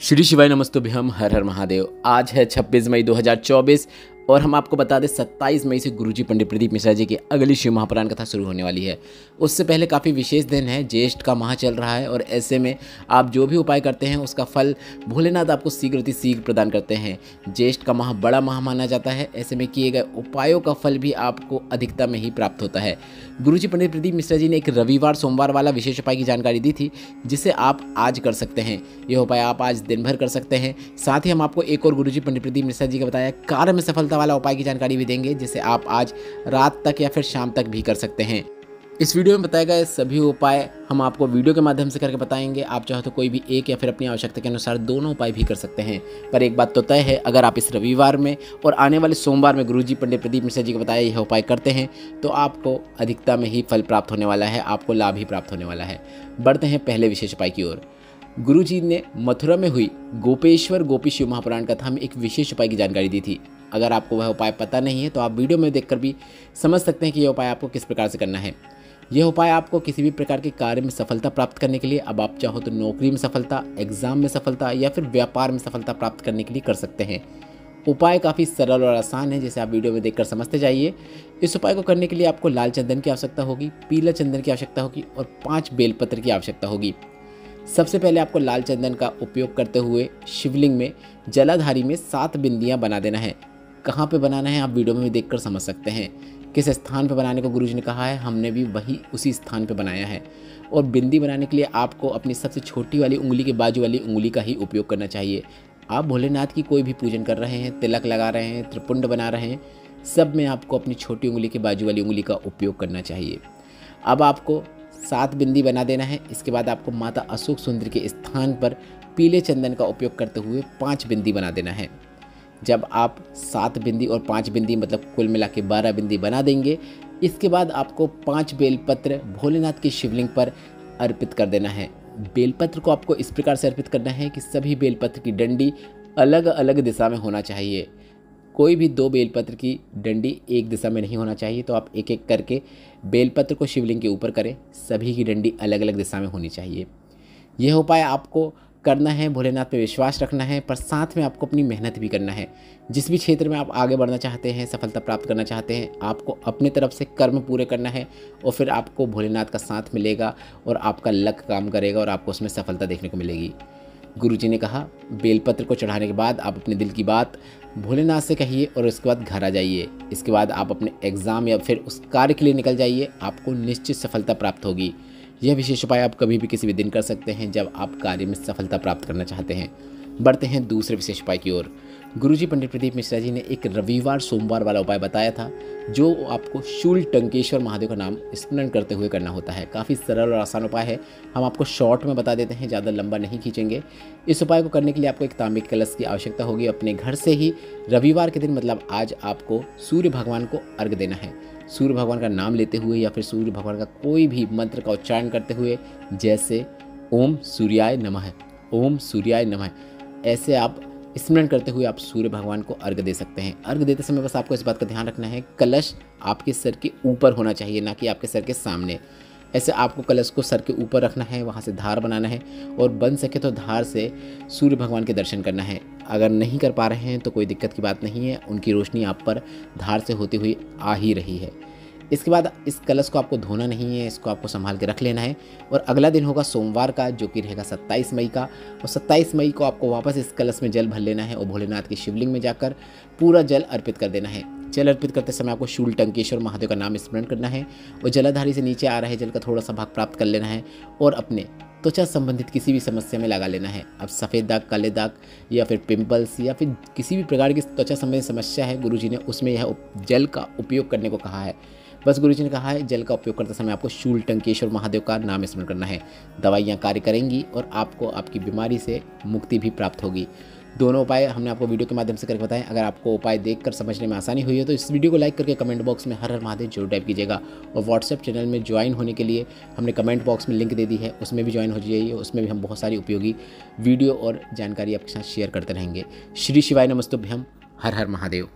श्री शिवाय नमस्तुभ्यम हर हर महादेव। आज है 26 मई 2024 और हम आपको बता दें 27 मई से गुरुजी पंडित प्रदीप मिश्रा जी की अगली शिव महापुराण कथा शुरू होने वाली है। उससे पहले काफ़ी विशेष दिन है, ज्येष्ठ का माह चल रहा है और ऐसे में आप जो भी उपाय करते हैं उसका फल भोलेनाथ आपको शीघ्र अति शीघ्र प्रदान करते हैं। ज्येष्ठ का माह बड़ा माह माना जाता है, ऐसे में किए गए उपायों का फल भी आपको अधिकता में ही प्राप्त होता है। गुरुजी पंडित प्रदीप मिश्रा जी ने एक रविवार सोमवार वाला विशेष उपाय की जानकारी दी थी जिसे आप आज कर सकते हैं। यह उपाय आप आज दिन भर कर सकते हैं। साथ ही हम आपको एक और गुरुजी पंडित प्रदीप मिश्रा जी का बताया कार्य में सफलता वाला उपाय की जानकारी भी देंगे जिसे आप आज रात तक या फिर शाम तक भी कर सकते हैं। इस वीडियो में बताए गए सभी उपाय हम आपको वीडियो के माध्यम से करके बताएंगे। आप चाहो तो कोई भी एक या फिर अपनी आवश्यकता के अनुसार दोनों उपाय भी कर सकते हैं। पर एक बात तो तय है, अगर आप इस रविवार में और आने वाले सोमवार में गुरुजी पंडित प्रदीप मिश्रा जी को बताया यह उपाय करते हैं तो आपको अधिकता में ही फल प्राप्त होने वाला है, आपको लाभ ही प्राप्त होने वाला है। बढ़ते हैं पहले विशेष उपाय की ओर। गुरुजी ने मथुरा में हुई गोपेश्वर गोपी शिव महापुराण कथा में एक विशेष उपाय की जानकारी दी थी। अगर आपको वह उपाय पता नहीं है तो आप वीडियो में देखकर भी समझ सकते हैं कि यह उपाय आपको किस प्रकार से करना है। यह उपाय आपको किसी भी प्रकार के कार्य में सफलता प्राप्त करने के लिए, अब आप चाहो तो नौकरी में सफलता, एग्जाम में सफलता या फिर व्यापार में सफलता प्राप्त करने के लिए कर सकते हैं। उपाय काफ़ी सरल और आसान है जिसे आप वीडियो में देखकर समझते जाइए। इस उपाय को करने के लिए आपको लाल चंदन की आवश्यकता होगी, पीला चंदन की आवश्यकता होगी और 5 बेलपत्र की आवश्यकता होगी। सबसे पहले आपको लाल चंदन का उपयोग करते हुए शिवलिंग में जलाधारी में 7 बिंदियां बना देना है। कहाँ पे बनाना है आप वीडियो में भी देखकर समझ सकते हैं। किस स्थान पे बनाने को गुरुजी ने कहा है, हमने भी वही उसी स्थान पे बनाया है। और बिंदी बनाने के लिए आपको अपनी सबसे छोटी वाली उंगली के बाजू वाली उंगली का ही उपयोग करना चाहिए। आप भोलेनाथ की कोई भी पूजन कर रहे हैं, तिलक लगा रहे हैं, त्रिपुंड बना रहे हैं, सब में आपको अपनी छोटी उंगली के बाजू वाली उंगली का उपयोग करना चाहिए। अब आपको 7 बिंदी बना देना है। इसके बाद आपको माता अशोक सुंदरी के स्थान पर पीले चंदन का उपयोग करते हुए 5 बिंदी बना देना है। जब आप 7 बिंदी और 5 बिंदी मतलब कुल मिला के 12 बिंदी बना देंगे, इसके बाद आपको 5 बेलपत्र भोलेनाथ के शिवलिंग पर अर्पित कर देना है। बेलपत्र को आपको इस प्रकार से अर्पित करना है कि सभी बेलपत्र की डंडी अलग अलग दिशा में होना चाहिए। कोई भी 2 बेलपत्र की डंडी एक दिशा में नहीं होना चाहिए। तो आप एक एक करके बेलपत्र को शिवलिंग के ऊपर करें, सभी की डंडी अलग अलग दिशा में होनी चाहिए। यह उपाय आपको करना है, भोलेनाथ पे विश्वास रखना है, पर साथ में आपको अपनी मेहनत भी करना है। जिस भी क्षेत्र में आप आगे बढ़ना चाहते हैं, सफलता प्राप्त करना चाहते हैं, आपको अपनी तरफ से कर्म पूरे करना है और फिर आपको भोलेनाथ का साथ मिलेगा और आपका लक काम करेगा और आपको उसमें सफलता देखने को मिलेगी। गुरुजी ने कहा बेलपत्र को चढ़ाने के बाद आप अपने दिल की बात भोलेनाथ से कहिए और उसके बाद घर आ जाइए। इसके बाद आप अपने एग्ज़ाम या फिर उस कार्य के लिए निकल जाइए, आपको निश्चित सफलता प्राप्त होगी। यह विशेष उपाय आप कभी भी किसी भी दिन कर सकते हैं जब आप कार्य में सफलता प्राप्त करना चाहते हैं। बढ़ते हैं दूसरे विशेष उपाय की ओर। गुरुजी पंडित प्रदीप मिश्रा जी ने एक रविवार सोमवार वाला उपाय बताया था जो आपको शूल टंकेश्वर महादेव का नाम स्मरण करते हुए करना होता है। काफ़ी सरल और आसान उपाय है, हम आपको शॉर्ट में बता देते हैं, ज़्यादा लंबा नहीं खींचेंगे। इस उपाय को करने के लिए आपको एक तांबे के कलश की आवश्यकता होगी। अपने घर से ही रविवार के दिन मतलब आज आपको सूर्य भगवान को अर्घ देना है। सूर्य भगवान का नाम लेते हुए या फिर सूर्य भगवान का कोई भी मंत्र का उच्चारण करते हुए, जैसे ओम सूर्याय नमः, ओम सूर्याय नमः, ऐसे आप स्मरण करते हुए आप सूर्य भगवान को अर्घ दे सकते हैं। अर्घ देते समय बस आपको इस बात का ध्यान रखना है, कलश आपके सर के ऊपर होना चाहिए, ना कि आपके सर के सामने। ऐसे आपको कलश को सर के ऊपर रखना है, वहाँ से धार बनाना है और बन सके तो धार से सूर्य भगवान के दर्शन करना है। अगर नहीं कर पा रहे हैं तो कोई दिक्कत की बात नहीं है, उनकी रोशनी आप पर धार से होती हुई आ ही रही है। इसके बाद इस कलश को आपको धोना नहीं है, इसको आपको संभाल के रख लेना है। और अगला दिन होगा सोमवार का जो कि रहेगा 27 मई का, और 27 मई को आपको वापस इस कलश में जल भर लेना है और भोलेनाथ के शिवलिंग में जाकर पूरा जल अर्पित कर देना है। जल अर्पित करते समय आपको शूल टंकेश्वर महादेव का नाम स्मरण करना है और जलाधारी से नीचे आ रहे जल का थोड़ा सा भाग प्राप्त कर लेना है और अपने त्वचा संबंधित किसी भी समस्या में लगा लेना है। अब सफ़ेद दाग, काले दाग या फिर पिंपल्स या फिर किसी भी प्रकार की त्वचा संबंधित समस्या है, गुरुजी ने उसमें यह जल का उपयोग करने को कहा है। बस गुरुजी ने कहा है जल का उपयोग करते समय आपको शूल टंकेश्वर महादेव का नाम स्मरण करना है। दवाइयाँ कार्य करेंगी और आपको आपकी बीमारी से मुक्ति भी प्राप्त होगी। दोनों उपाय हमने आपको वीडियो के माध्यम से करके बताएं। अगर आपको उपाय देखकर समझने में आसानी हुई है तो इस वीडियो को लाइक करके कमेंट बॉक्स में हर हर महादेव जरूर टाइप कीजिएगा। और व्हाट्सएप चैनल में ज्वाइन होने के लिए हमने कमेंट बॉक्स में लिंक दे दी है, उसमें भी ज्वाइन हो जाइए। उसमें भी हम बहुत सारी उपयोगी वीडियो और जानकारी आपके साथ शेयर करते रहेंगे। श्री शिवाय नमस्तुभ्यम, हर हर महादेव।